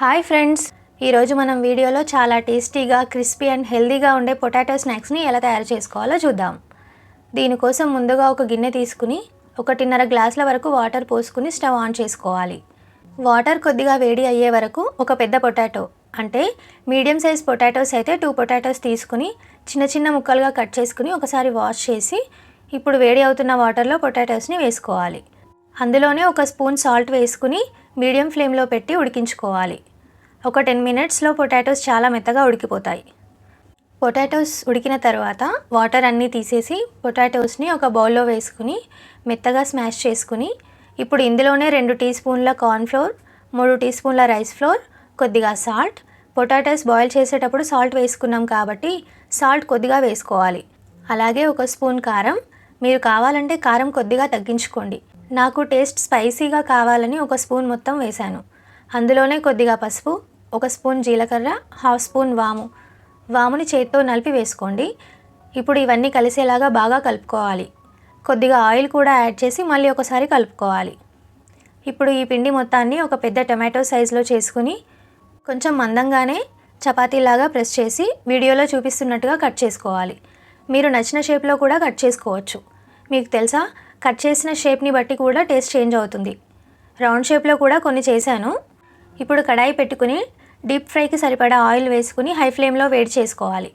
Hi friends, ఈరోజు మనం వీడియోలో చాలా టేస్టీగా క్రిస్పీ అండ్ హెల్దీగా ఉండే పొటాటో స్నాక్స్ని ఎలా తయారు చేసుకోవాలో చూద్దాం. దీనికోసం ముందుగా ఒక గిన్నె తీసుకుని 1.5 గ్లాసుల వరకు వాటర్ పోసుకుని స్టవ్ ఆన్ చేసుకోవాలి. వాటర్ కొద్దిగా వేడి అయ్యే వరకు ఒక పెద్ద పొటాటో అంటే మీడియం సైజ్ పొటాటోస్ అయితే 2 పొటాటోస్ తీసుకుని చిన్న చిన్న ముక్కలుగా కట్ చేసుకుని ఒకసారి వాష్ చేసి ఇప్పుడు వేడి అవుతున్న వాటర్లో పొటాటోస్ని వేసుకోవాలి. అందులోనే ఒక స్పూన్ సాల్ట్ వేసుకుని మీడియం ఫ్లేమ్లో పెట్టి ఉడికించుకోవాలి. ఒక 10 మినిట్స్లో పొటాటోస్ చాలా మెత్తగా ఉడికిపోతాయి. పొటాటోస్ ఉడికిన తర్వాత వాటర్ అన్నీ తీసేసి పొటాటోస్ని ఒక బౌల్లో వేసుకుని మెత్తగా స్మాష్ చేసుకుని ఇప్పుడు ఇందులోనే 2 టీ స్పూన్ల కార్న్ఫ్లోర్, 3 టీ స్పూన్ల రైస్ ఫ్లోర్, కొద్దిగా సాల్ట్. పొటాటోస్ బాయిల్ చేసేటప్పుడు సాల్ట్ వేసుకున్నాం కాబట్టి సాల్ట్ కొద్దిగా వేసుకోవాలి. అలాగే ఒక స్పూన్ కారం. మీరు కావాలంటే కారం కొద్దిగా తగ్గించుకోండి. నాకు టేస్ట్ స్పైసీగా కావాలని ఒక స్పూన్ మొత్తం వేశాను. అందులోనే కొద్దిగా పసుపు, ఒక స్పూన్ జీలకర్ర, హాఫ్ స్పూన్ వాముని చేత్తో నలిపి వేసుకోండి. ఇప్పుడు ఇవన్నీ కలిసేలాగా బాగా కలుపుకోవాలి. కొద్దిగా ఆయిల్ కూడా యాడ్ చేసి మళ్ళీ ఒకసారి కలుపుకోవాలి. ఇప్పుడు ఈ పిండి మొత్తాన్ని ఒక పెద్ద టమాటో సైజులో చేసుకుని కొంచెం మందంగానే చపాతీలాగా ప్రెస్ చేసి వీడియోలో చూపిస్తున్నట్టుగా కట్ చేసుకోవాలి. మీరు నచ్చిన షేప్లో కూడా కట్ చేసుకోవచ్చు. మీకు తెలుసా, కట్ చేసిన షేప్ని బట్టి కూడా టేస్ట్ చేంజ్ అవుతుంది. రౌండ్ షేప్లో కూడా కొన్ని చేశాను. ఇప్పుడు కడాయి పెట్టుకుని డీప్ ఫ్రైకి సరిపడా ఆయిల్ వేసుకుని హై ఫ్లేమ్లో వేడి చేసుకోవాలి.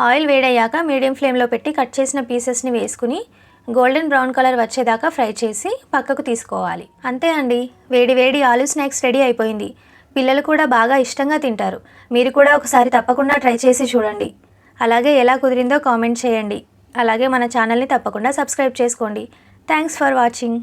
ఆయిల్ వేడయ్యాక మీడియం ఫ్లేమ్లో పెట్టి కట్ చేసిన పీసెస్ని వేసుకుని గోల్డెన్ బ్రౌన్ కలర్ వచ్చేదాకా ఫ్రై చేసి పక్కకు తీసుకోవాలి. అంతే అండి, వేడి వేడి ఆలూ స్నాక్స్ రెడీ అయిపోయింది. పిల్లలు కూడా బాగా ఇష్టంగా తింటారు. మీరు కూడా ఒకసారి తప్పకుండా ట్రై చేసి చూడండి. అలాగే ఎలా కుదిరిందో కామెంట్ చేయండి. అలాగే మన ఛానల్ని తప్పకుండా సబ్స్క్రైబ్ చేసుకోండి. Thanks for watching.